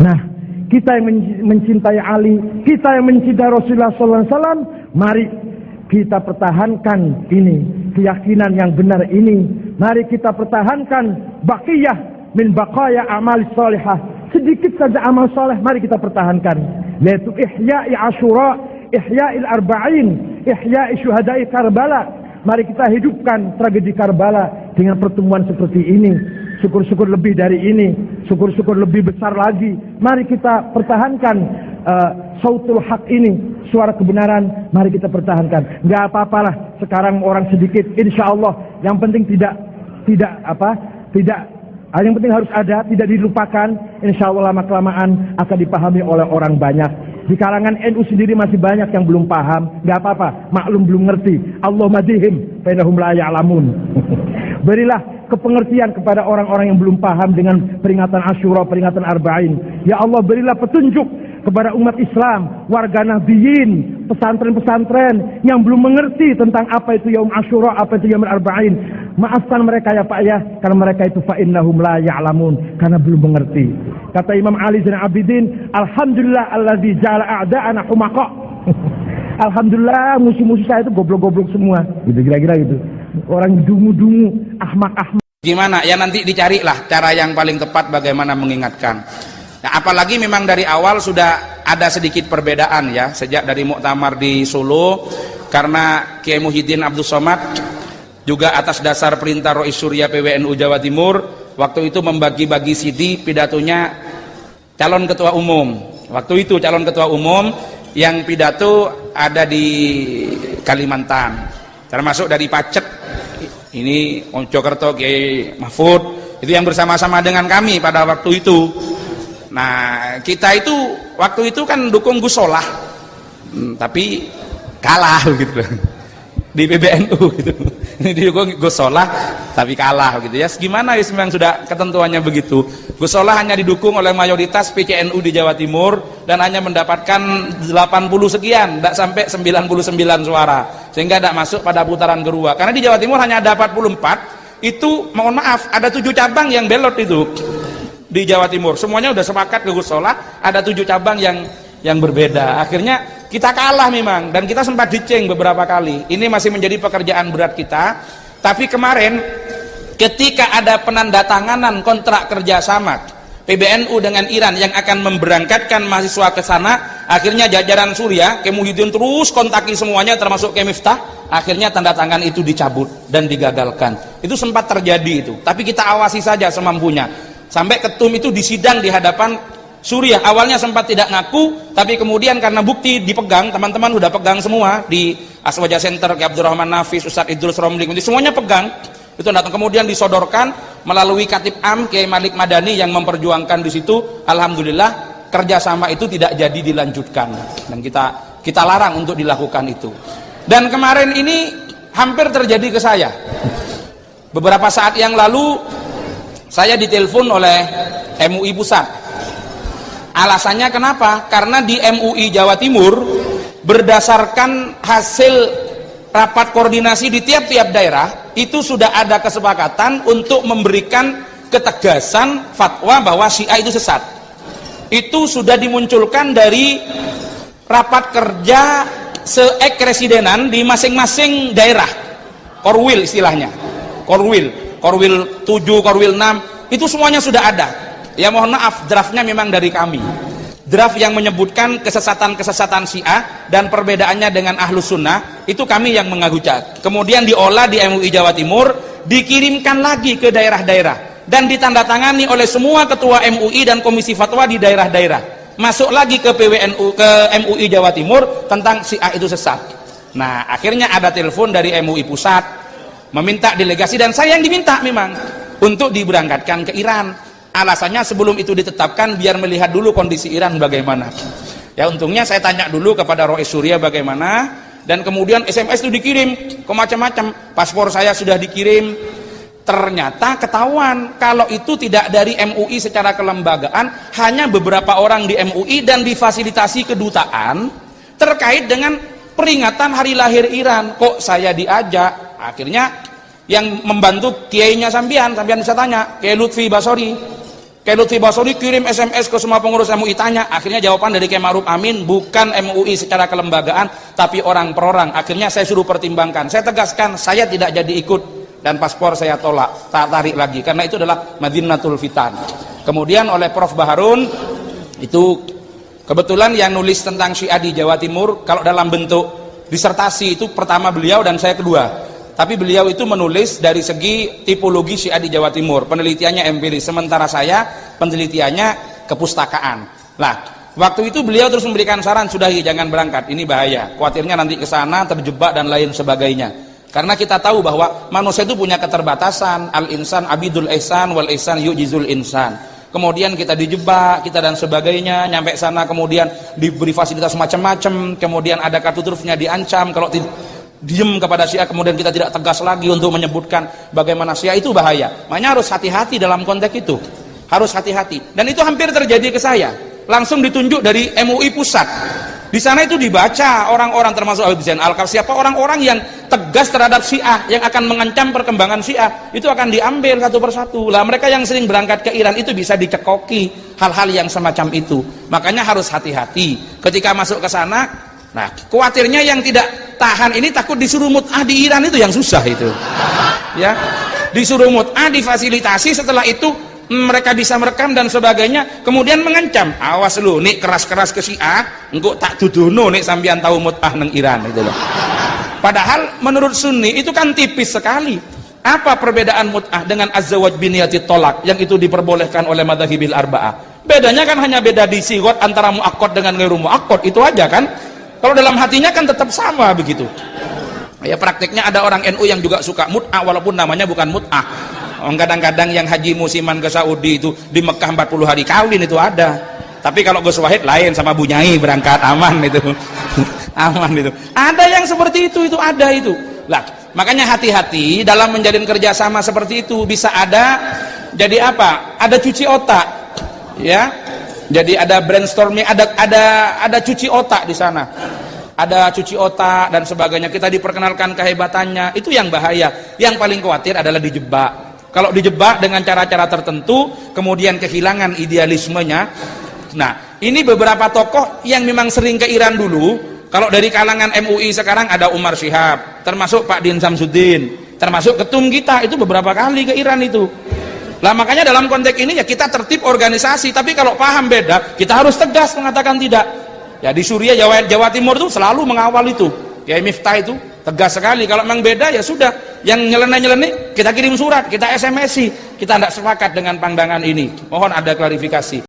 Nah, kita yang mencintai Ali, kita yang mencintai Rasulullah SAW, mari kita pertahankan ini, keyakinan yang benar ini. Mari kita pertahankan baqiyah min baqaya amal salihah. Sedikit saja amal soleh, mari kita pertahankan, yaitu ihya'i Asyura, ihya'il arba'in, ihya'i syuhada'i Karbala. Mari kita hidupkan tragedi Karbala dengan pertemuan seperti ini. Syukur-syukur lebih dari ini, syukur-syukur lebih besar lagi. Mari kita pertahankan sautul haq ini, suara kebenaran. Mari kita pertahankan. Nggak apa-apalah sekarang orang sedikit, insya Allah. Yang penting tidak yang penting harus ada, tidak dilupakan. Insya Allah lama-kelamaan akan dipahami oleh orang banyak. Di kalangan NU sendiri masih banyak yang belum paham. Nggak apa-apa, maklum belum ngerti. Allah madihim, fainahum la ya'lamun. Berilah kepengertian kepada orang-orang yang belum paham dengan peringatan Asyura, peringatan Arba'in. Ya Allah, berilah petunjuk kepada umat Islam, warga Nahdliyin, pesantren-pesantren yang belum mengerti tentang apa itu Yaum Asyura, apa itu Yaum Arba'in. Maafkan mereka ya Pak ya, karena mereka itu fa'innahum la ya'lamun, karena belum mengerti. Kata Imam Ali Zainal Abidin, alhamdulillah alladzi ja'ala a'da'ana humaqa. Alhamdulillah musuh-musuh saya itu goblok-goblok semua. Gitu kira-kira gitu. Orang dungu-dungu, ahmak-ahmak. Gimana? Ya nanti dicarilah cara yang paling tepat bagaimana mengingatkan. Nah, apalagi memang dari awal sudah ada sedikit perbedaan ya, sejak dari muktamar di Solo, karena Kiai Muhyiddin Abdul Somad juga atas dasar perintah Rois Surya PWNU Jawa Timur waktu itu membagi-bagi CD pidatonya calon ketua umum. Waktu itu calon ketua umum yang pidato ada di Kalimantan, termasuk dari Pacet, ini Mojokerto Kiai Mahfud, itu yang bersama-sama dengan kami pada waktu itu. Nah, kita itu waktu itu kan dukung Gus Solah, tapi kalah gitu di PBNU gitu. Ini didukung Gus Solah tapi kalah gitu ya. Gimana ya, memang sudah ketentuannya begitu. Gus Solah hanya didukung oleh mayoritas PCNU di Jawa Timur dan hanya mendapatkan 80 sekian, tidak sampai 99 suara, sehingga tidak masuk pada putaran kedua. Karena di Jawa Timur hanya ada 44, itu mohon maaf ada 7 cabang yang belot itu. Di Jawa Timur semuanya udah sepakat ke Gus Solah, ada 7 cabang yang berbeda. Akhirnya kita kalah memang, dan kita sempat diceng beberapa kali. Ini masih menjadi pekerjaan berat kita. Tapi kemarin ketika ada penandatanganan kontrak kerjasama PBNU dengan Iran yang akan memberangkatkan mahasiswa ke sana, akhirnya jajaran Surya, Kiai Muhyiddin terus kontaki semuanya termasuk Kiai Miftah. Akhirnya tanda tangan itu dicabut dan digagalkan. Itu sempat terjadi itu, tapi kita awasi saja semampunya. Sampai ketum itu disidang di hadapan Surya. Awalnya sempat tidak ngaku, tapi kemudian karena bukti dipegang, teman-teman sudah pegang semua di Aswaja Center, Kiai Abdurrahman Nafis, Ustadz Idrus Romli, semuanya pegang. Itu datang kemudian disodorkan melalui Katib Am Kiai Malik Madani yang memperjuangkan di situ. Alhamdulillah kerjasama itu tidak jadi dilanjutkan dan kita larang untuk dilakukan itu. Dan kemarin ini hampir terjadi ke saya. Beberapa saat yang lalu saya ditelepon oleh MUI Pusat. Alasannya kenapa? Karena di MUI Jawa Timur berdasarkan hasil rapat koordinasi di tiap-tiap daerah itu sudah ada kesepakatan untuk memberikan ketegasan fatwa bahwa Syiah itu sesat. Itu sudah dimunculkan dari rapat kerja se-ek-residenan di masing-masing daerah. Korwil istilahnya. Korwil 7, Korwil 6, itu semuanya sudah ada. Ya mohon maaf, draftnya memang dari kami. Draft yang menyebutkan kesesatan-kesesatan Syiah dan perbedaannya dengan Ahlus Sunnah, itu kami yang mengagucat. Kemudian diolah di MUI Jawa Timur, dikirimkan lagi ke daerah-daerah dan ditandatangani oleh semua ketua MUI dan komisi fatwa di daerah-daerah. Masuk lagi ke PWNU, ke MUI Jawa Timur tentang Syiah itu sesat. Nah, akhirnya ada telepon dari MUI Pusat meminta delegasi, dan saya yang diminta memang untuk diberangkatkan ke Iran. Alasannya sebelum itu ditetapkan biar melihat dulu kondisi Iran bagaimana. Ya untungnya saya tanya dulu kepada Rois Surya bagaimana, dan kemudian SMS itu dikirim ke macam-macam. Paspor saya sudah dikirim. Ternyata ketahuan kalau itu tidak dari MUI secara kelembagaan, hanya beberapa orang di MUI dan difasilitasi kedutaan terkait dengan peringatan hari lahir Iran. Kok saya diajak? Akhirnya yang membantu kiainya sampean bisa tanya, Kiai Lutfi Basori. Kiai Lutfi Basori kirim SMS ke semua pengurus MUI, tanya, akhirnya jawaban dari Kiai Ma'ruf Amin, bukan MUI secara kelembagaan tapi orang per orang. Akhirnya saya suruh pertimbangkan, saya tegaskan saya tidak jadi ikut, dan paspor saya tolak, tak tarik lagi, karena itu adalah Madinatul Fitan. Kemudian oleh Prof Baharun, itu kebetulan yang nulis tentang Syiah di Jawa Timur, kalau dalam bentuk disertasi itu pertama beliau dan saya kedua. Tapi beliau itu menulis dari segi tipologi Syiah di Jawa Timur, penelitiannya empiris, sementara saya penelitiannya kepustakaan. Nah, waktu itu beliau terus memberikan saran, sudahi, jangan berangkat, ini bahaya, khawatirnya nanti ke sana terjebak dan lain sebagainya. Karena kita tahu bahwa manusia itu punya keterbatasan, al-insan abidul ihsan wal ihsan yu'jizul insan. Kemudian kita dijebak, kita dan sebagainya, nyampe sana kemudian diberi fasilitas macam-macam, kemudian ada kartu trufnya diancam, kalau diem kepada Syiah kemudian kita tidak tegas lagi untuk menyebutkan bagaimana Syiah, itu bahaya. Makanya harus hati-hati dalam konteks itu, harus hati-hati. Dan itu hampir terjadi ke saya, langsung ditunjuk dari MUI pusat. Di sana itu dibaca orang-orang termasuk Habib Zain Al-Kaf, siapa orang-orang yang tegas terhadap Syiah, yang akan mengancam perkembangan Syiah, itu akan diambil satu persatu. Lah mereka yang sering berangkat ke Iran itu bisa dicekoki hal-hal yang semacam itu. Makanya harus hati-hati ketika masuk ke sana. Nah, khawatirnya yang tidak tahan ini takut disuruh mut'ah di Iran, itu yang susah itu. Ya, disuruh mut'ah, difasilitasi, setelah itu mereka bisa merekam dan sebagainya, kemudian mengancam, awas lu, nih keras-keras ke Syiah, engkau tak tuduhno nih sambian tahu mut'ah neng Iran, itu loh. Padahal menurut Sunni itu kan tipis sekali. Apa perbedaan mut'ah dengan az-zawaj biniyati tolak yang itu diperbolehkan oleh madhahibil arba'ah? Bedanya kan hanya beda di sigot antara mu'akkad dengan ghairu mu'akkad, itu aja kan. Kalau dalam hatinya kan tetap sama begitu. Ya, prakteknya ada orang NU yang juga suka mut'ah walaupun namanya bukan mut'ah. Kadang-kadang yang haji musiman ke Saudi itu di Mekah 40 hari kawin, itu ada. Tapi kalau Gus Wahid lain, sama Bu Nyai berangkat, aman itu. Aman itu. Ada yang seperti itu ada itu. Lah, makanya hati-hati dalam menjalin kerjasama seperti itu. Bisa ada jadi apa? Ada cuci otak. Ya. Jadi ada brainstorming, ada cuci otak di sana. Ada cuci otak dan sebagainya. Kita diperkenalkan kehebatannya. Itu yang bahaya. Yang paling khawatir adalah dijebak. Kalau dijebak dengan cara-cara tertentu, kemudian kehilangan idealismenya. Nah, ini beberapa tokoh yang memang sering ke Iran dulu. Kalau dari kalangan MUI sekarang ada Umar Syihab, termasuk Pak Din Samsudin, termasuk ketum kita itu beberapa kali ke Iran itu. Lah makanya dalam konteks ini ya kita tertib organisasi, tapi kalau paham beda, kita harus tegas mengatakan tidak. Ya di Suriah, Jawa Timur itu selalu mengawal itu. Kiai Miftah itu tegas sekali. Kalau memang beda ya sudah, yang nyeleneh-nyeleneh kita kirim surat, kita SMS-i, kita tidak sepakat dengan pandangan ini. Mohon ada klarifikasi.